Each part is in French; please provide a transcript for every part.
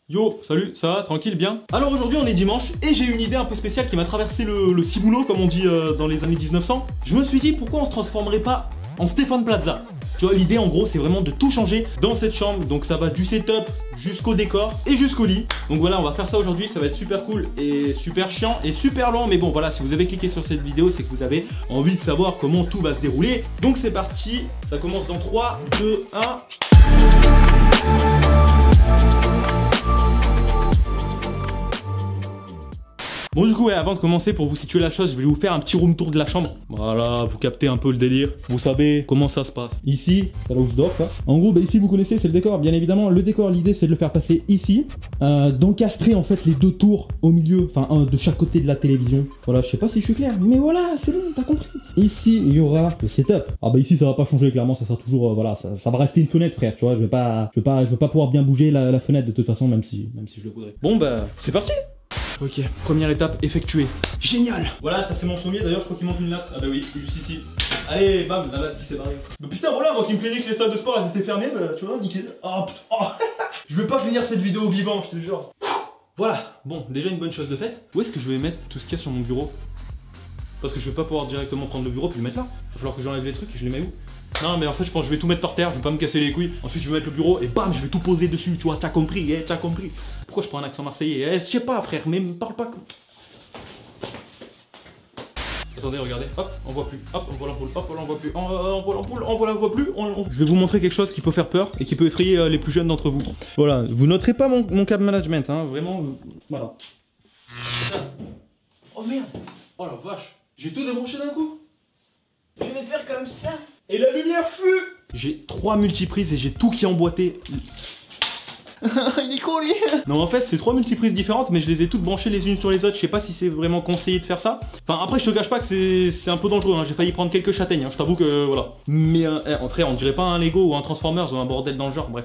Yo, salut, ça va, tranquille, bien? Alors aujourd'hui on est dimanche et j'ai une idée un peu spéciale qui m'a traversé le ciboulot comme on dit dans les années 1900. Je me suis dit pourquoi on se transformerait pas en Stéphane Plaza. Tu vois, l'idée en gros c'est vraiment de tout changer dans cette chambre. Donc ça va du setup jusqu'au décor et jusqu'au lit. Donc voilà, on va faire ça aujourd'hui, ça va être super cool et super chiant et super long. Mais bon voilà, si vous avez cliqué sur cette vidéo, c'est que vous avez envie de savoir comment tout va se dérouler. Donc c'est parti, ça commence dans 3, 2, 1... Bon du coup ouais, avant de commencer, pour vous situer la chose, je vais vous faire un petit room tour de la chambre. Voilà, vous captez un peu le délire. Vous savez comment ça se passe. Ici, c'est là où je dors quoi. En gros, bah, ici vous connaissez, c'est le décor. Bien évidemment, le décor, l'idée c'est de le faire passer ici. D'encastrer en fait les deux tours au milieu, enfin un de chaque côté de la télévision. Voilà, je sais pas si je suis clair, mais voilà, c'est bon, t'as compris. Ici, il y aura le setup. Ah bah ici ça va pas changer clairement, ça sera toujours, voilà, ça va rester une fenêtre frère, tu vois. Je vais pas pouvoir bien bouger la fenêtre de toute façon, même si je le voudrais. Bon bah, c'est parti. Ok, première étape effectuée. Génial. Voilà, ça c'est mon sommier, d'ailleurs je crois qu'il manque une latte. Ah bah oui, juste ici. Allez, bam, la latte qui s'est barrée. Mais putain, voilà, moi qui me plaignais que les salles de sport elles étaient fermées, bah tu vois, nickel. Oh putain, oh. Je vais pas finir cette vidéo vivant, je te jure. Voilà, bon, déjà une bonne chose de faite. Où est-ce que je vais mettre tout ce qu'il y a sur mon bureau? Parce que je vais pas pouvoir directement prendre le bureau puis le mettre là. Il va falloir que j'enlève les trucs et je les mets où? Non mais en fait je pense que je vais tout mettre par terre, je vais pas me casser les couilles. Ensuite je vais mettre le bureau et bam, je vais tout poser dessus, tu vois, t'as compris, t'as compris. Pourquoi je prends un accent marseillais? Je sais pas frère, mais me parle pas comme... Attendez, regardez, hop, on voit plus, hop, on voit l'ampoule, hop, on voit plus, on voit l'ampoule, on voit plus, Je vais vous montrer quelque chose qui peut faire peur et qui peut effrayer les plus jeunes d'entre vous. Voilà, vous noterez pas mon câble management, hein, vraiment, voilà. Oh merde. Oh la vache, j'ai tout débranché d'un coup. Je vais faire comme ça. Et la lumière fut. J'ai 3 multiprises et j'ai tout qui est emboîté. Il est con lui. Non en fait c'est 3 multiprises différentes mais je les ai toutes branchées les unes sur les autres. Je sais pas si c'est vraiment conseillé de faire ça. Enfin après je te cache pas que c'est un peu dangereux hein. J'ai failli prendre quelques châtaignes hein. Je t'avoue que voilà. Mais en vrai on dirait pas un Lego ou un Transformers ou un bordel dans le genre, bref.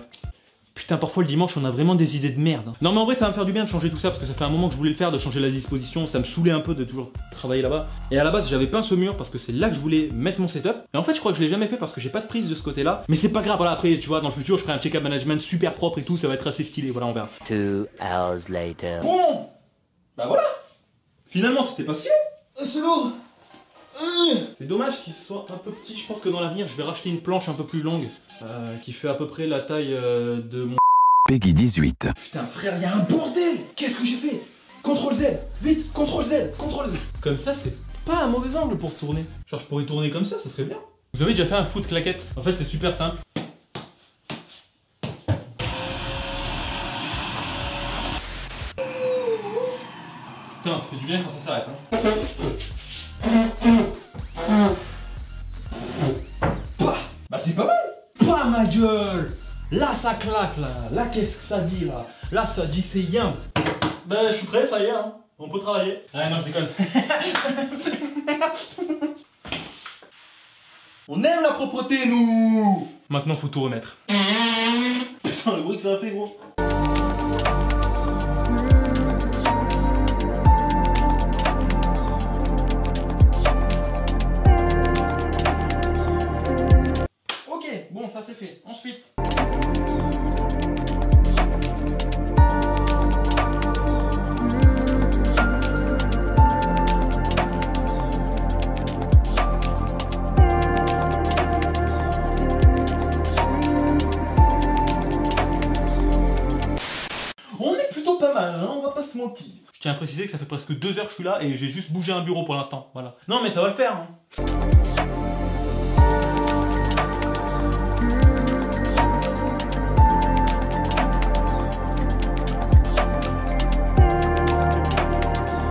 Putain, parfois le dimanche on a vraiment des idées de merde. Non mais en vrai ça va me faire du bien de changer tout ça parce que ça fait un moment que je voulais le faire, de changer la disposition. Ça me saoulait un peu de toujours travailler là-bas. Et à la base j'avais peint ce mur parce que c'est là que je voulais mettre mon setup. Et en fait je crois que je l'ai jamais fait parce que j'ai pas de prise de ce côté-là. Mais c'est pas grave, voilà, après tu vois dans le futur je ferai un check-up management super propre et tout, ça va être assez stylé, voilà on verra. 2 hours later. Bon, bah voilà. Finalement c'était pas si haut. C'est lourd. C'est dommage qu'il soit un peu petit, je pense que dans l'avenir je vais racheter une planche un peu plus longue qui fait à peu près la taille de mon... Peggy 18. Putain frère, il y a un bordel. Qu'est-ce que j'ai fait? CTRL Z, vite, CTRL Z, CTRL Z. Comme ça c'est pas un mauvais angle pour tourner. Genre je pourrais tourner comme ça serait bien. Vous avez déjà fait un foot claquette? En fait c'est super simple. Putain, ça fait du bien quand ça s'arrête hein. Bah c'est pas mal. Pas ma gueule. Là ça claque là. Là qu'est-ce que ça dit là? Là ça dit c'est yam. Bah je suis prêt, ça y est hein. On peut travailler. Ah non je déconne. On aime la propreté nous. Maintenant faut tout remettre. Putain le bruit que ça a fait gros. Bon, ça c'est fait. Ensuite. On est plutôt pas mal, hein, on va pas se mentir. Je tiens à préciser que ça fait presque 2 heures que je suis là et j'ai juste bougé un bureau pour l'instant. Voilà. Non mais ça va le faire. Hein.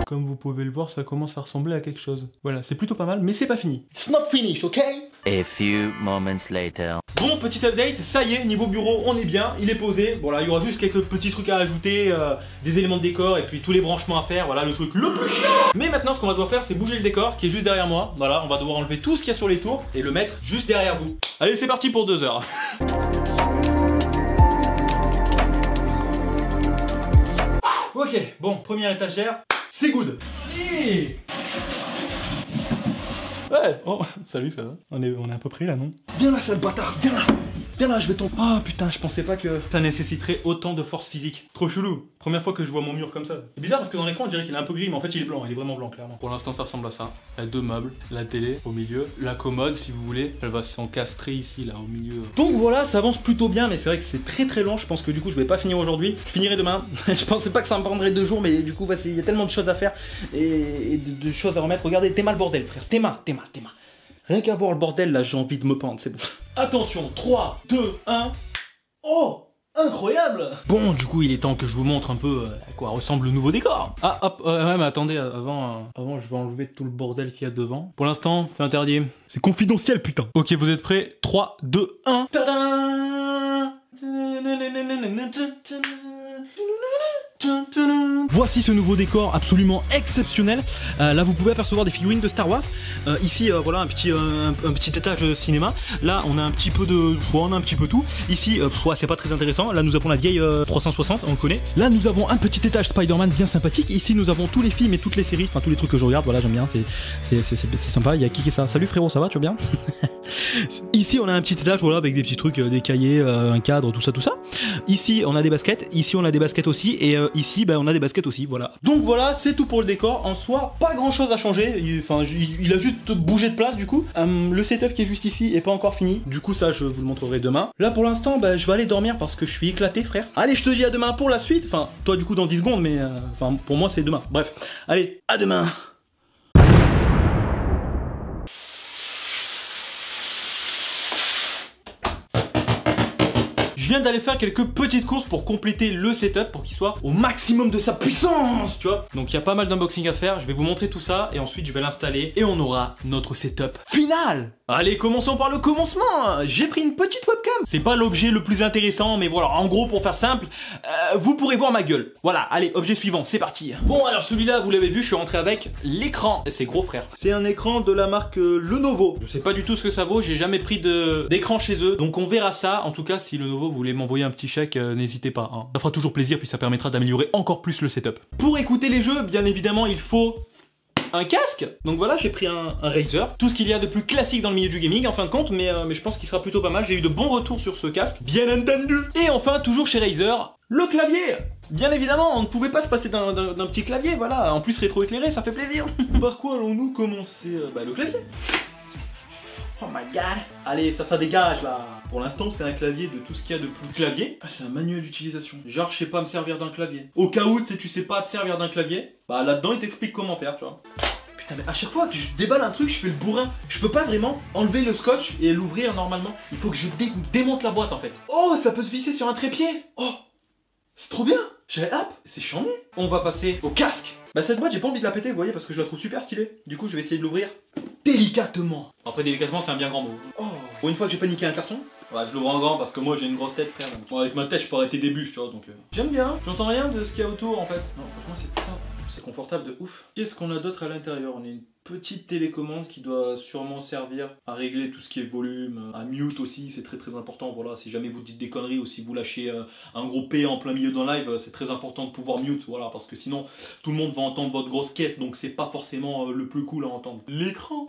Comme vous pouvez le voir, ça commence à ressembler à quelque chose. Voilà, c'est plutôt pas mal, mais c'est pas fini. It's not finished, ok? A few moments later. Bon, petit update, ça y est, niveau bureau, on est bien, il est posé. Bon là, il y aura juste quelques petits trucs à ajouter, des éléments de décor et puis tous les branchements à faire, voilà le truc le plus chiant. Mais maintenant, ce qu'on va devoir faire, c'est bouger le décor qui est juste derrière moi. Voilà, on va devoir enlever tout ce qu'il y a sur les tours et le mettre juste derrière vous. Allez, c'est parti pour 2 heures. Ok, bon, première étagère. C'est good. Allez. Ouais, oh, salut, ça va? On est à peu près là, non? Viens là, sale bâtard, viens là. Viens là, je vais tomber. Oh putain, je pensais pas que ça nécessiterait autant de force physique. Trop chelou. Première fois que je vois mon mur comme ça. C'est bizarre parce que dans l'écran on dirait qu'il est un peu gris, mais en fait il est blanc, il est vraiment blanc clairement. Pour l'instant ça ressemble à ça. Il y a deux meubles, la télé au milieu, la commode si vous voulez. Elle va s'encastrer ici là au milieu. Donc voilà, ça avance plutôt bien, mais c'est vrai que c'est très long. Je pense que du coup je vais pas finir aujourd'hui. Je finirai demain. Je pensais pas que ça me prendrait 2 jours, mais du coup il y a tellement de choses à faire et de choses à remettre. Regardez, t'es mal le bordel frère. T'es mal. Rien qu'à voir le bordel là, j'ai envie de me pendre, c'est bon. Attention, 3, 2, 1. Oh! Incroyable! Bon, du coup, il est temps que je vous montre un peu à quoi ressemble le nouveau décor. Ah, hop, ouais, mais attendez, avant, je vais enlever tout le bordel qu'il y a devant. Pour l'instant, c'est interdit. C'est confidentiel, putain. Ok, vous êtes prêts? 3, 2, 1. Tadam! Voici ce nouveau décor absolument exceptionnel. Là vous pouvez apercevoir des figurines de Star Wars. Ici voilà un petit étage cinéma. Là on a un petit peu de... on a un petit peu tout. Ici c'est pas très intéressant. Là nous avons la vieille 360, on le connaît. Là nous avons un petit étage Spider-Man bien sympathique. Ici nous avons tous les films et toutes les séries, enfin tous les trucs que je regarde. Voilà, j'aime bien, c'est sympa. Il y a qui est ça? Salut frérot, ça va, tu vas bien? Ici on a un petit étage voilà avec des petits trucs, des cahiers, un cadre, tout ça. Ici on a des baskets, ici on a des baskets aussi, et ici on a des baskets aussi, voilà. Donc voilà, c'est tout pour le décor. En soi, pas grand chose à changer. Il a juste bougé de place du coup. Le setup qui est juste ici est pas encore fini. Du coup ça je vous le montrerai demain. Là pour l'instant je vais aller dormir parce que je suis éclaté frère. Allez, je te dis à demain pour la suite. Enfin toi du coup dans 10 secondes, mais pour moi c'est demain. Bref, allez, à demain. Je viens d'aller faire quelques petites courses pour compléter le setup pour qu'il soit au maximum de sa puissance, tu vois. Donc il y a pas mal d'unboxing à faire, je vais vous montrer tout ça et ensuite je vais l'installer et on aura notre setup final. Allez, commençons par le commencement. J'ai pris une petite webcam. C'est pas l'objet le plus intéressant, mais voilà, en gros pour faire simple, vous pourrez voir ma gueule. Voilà, allez, objet suivant, c'est parti. Bon, alors celui-là, vous l'avez vu, je suis rentré avec l'écran. C'est gros frère. C'est un écran de la marque Lenovo. Je sais pas du tout ce que ça vaut, j'ai jamais pris d'écran chez eux. Donc on verra ça. En tout cas, si Lenovo voulez m'envoyer un petit chèque, n'hésitez pas. Hein. Ça fera toujours plaisir, puis ça permettra d'améliorer encore plus le setup. Pour écouter les jeux, bien évidemment, il faut un casque. Donc voilà, j'ai pris un Razer. Tout ce qu'il y a de plus classique dans le milieu du gaming en fin de compte, mais je pense qu'il sera plutôt pas mal. J'ai eu de bons retours sur ce casque, bien entendu. Et enfin, toujours chez Razer, le clavier. Bien évidemment, on ne pouvait pas se passer d'un petit clavier, voilà. En plus rétro-éclairé, ça fait plaisir. Par quoi allons-nous commencer? Le clavier. Oh my god. Allez, ça dégage là. Pour l'instant, c'est un clavier de tout ce qu'il y a de plus clavier. Ah, c'est un manuel d'utilisation. Genre, je sais pas me servir d'un clavier. Au cas où, tu sais pas te servir d'un clavier, là-dedans, il t'explique comment faire, tu vois. Putain, mais à chaque fois que je déballe un truc, je fais le bourrin. Je peux pas vraiment enlever le scotch et l'ouvrir normalement. Il faut que je démonte la boîte en fait. Oh, ça peut se visser sur un trépied. Oh, c'est trop bien. Hop, c'est chambé. On va passer au casque. Cette boîte, j'ai pas envie de la péter, vous voyez, parce que je la trouve super stylée. Du coup, je vais essayer de l'ouvrir délicatement. Après, délicatement, c'est un bien grand mot. Oh, pour une fois que j'ai pas niqué un carton. Ouais, je l'ouvre en grand parce que moi j'ai une grosse tête, frère. Donc, avec ma tête, je peux arrêter des bus, tu vois. Donc, j'aime bien. J'entends rien de ce qu'il y a autour en fait. Non, franchement, c'est confortable de ouf. Qu'est-ce qu'on a d'autre à l'intérieur? On a une petite télécommande qui doit sûrement servir à régler tout ce qui est volume, à mute aussi, c'est très important. Voilà, si jamais vous dites des conneries ou si vous lâchez un gros P en plein milieu d'un live, c'est très important de pouvoir mute, voilà, parce que sinon tout le monde va entendre votre grosse caisse, donc c'est pas forcément le plus cool à entendre. L'écran.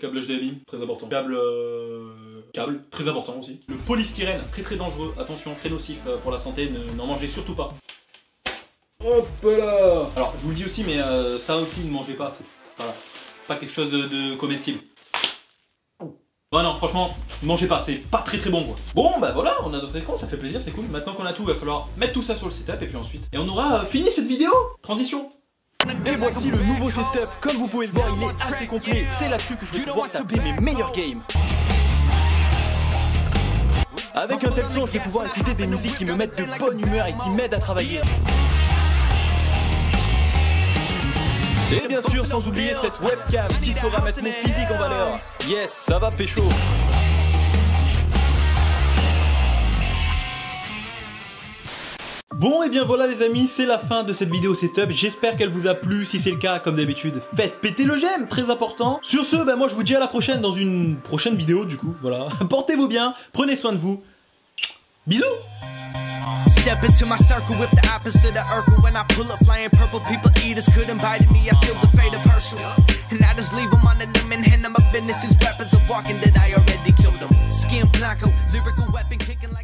Câble HDMI, très important. Câble, très important aussi. Le polystyrène, très dangereux. Attention, très nocif pour la santé, n'en mangez surtout pas. Hop là. Alors, je vous le dis aussi, mais ça aussi, ne mangez pas. C'est pas quelque chose de comestible. Ouais, non, franchement, ne mangez pas, c'est pas très bon quoi. Bon, voilà, on a notre écran, ça fait plaisir, c'est cool. Maintenant qu'on a tout, il va falloir mettre tout ça sur le setup et puis ensuite. Et on aura fini cette vidéo. Transition. Et voici le nouveau setup, comme vous pouvez le voir, il est assez complet. C'est là-dessus que je vais pouvoir taper mes meilleurs games. Avec un tel son, je vais pouvoir écouter des musiques qui me mettent de bonne humeur et qui m'aident à travailler. Et bien sûr, sans oublier cette webcam qui saura mettre mon physique en valeur. Yes, ça va pécho. Bon et bien voilà les amis, c'est la fin de cette vidéo setup, j'espère qu'elle vous a plu, si c'est le cas, comme d'habitude, faites péter le j'aime, très important. Sur ce, moi je vous dis à la prochaine dans une prochaine vidéo du coup, voilà. Portez-vous bien, prenez soin de vous, bisous. Step into my circle with the opposite of Urkel. When I pull up flying purple, people eaters could invite me. I sealed the fate of Herschel, and I just leave them on the limb and hand them my business. These rappers are walking that I already killed them. Skin blanco, lyrical weapon kicking like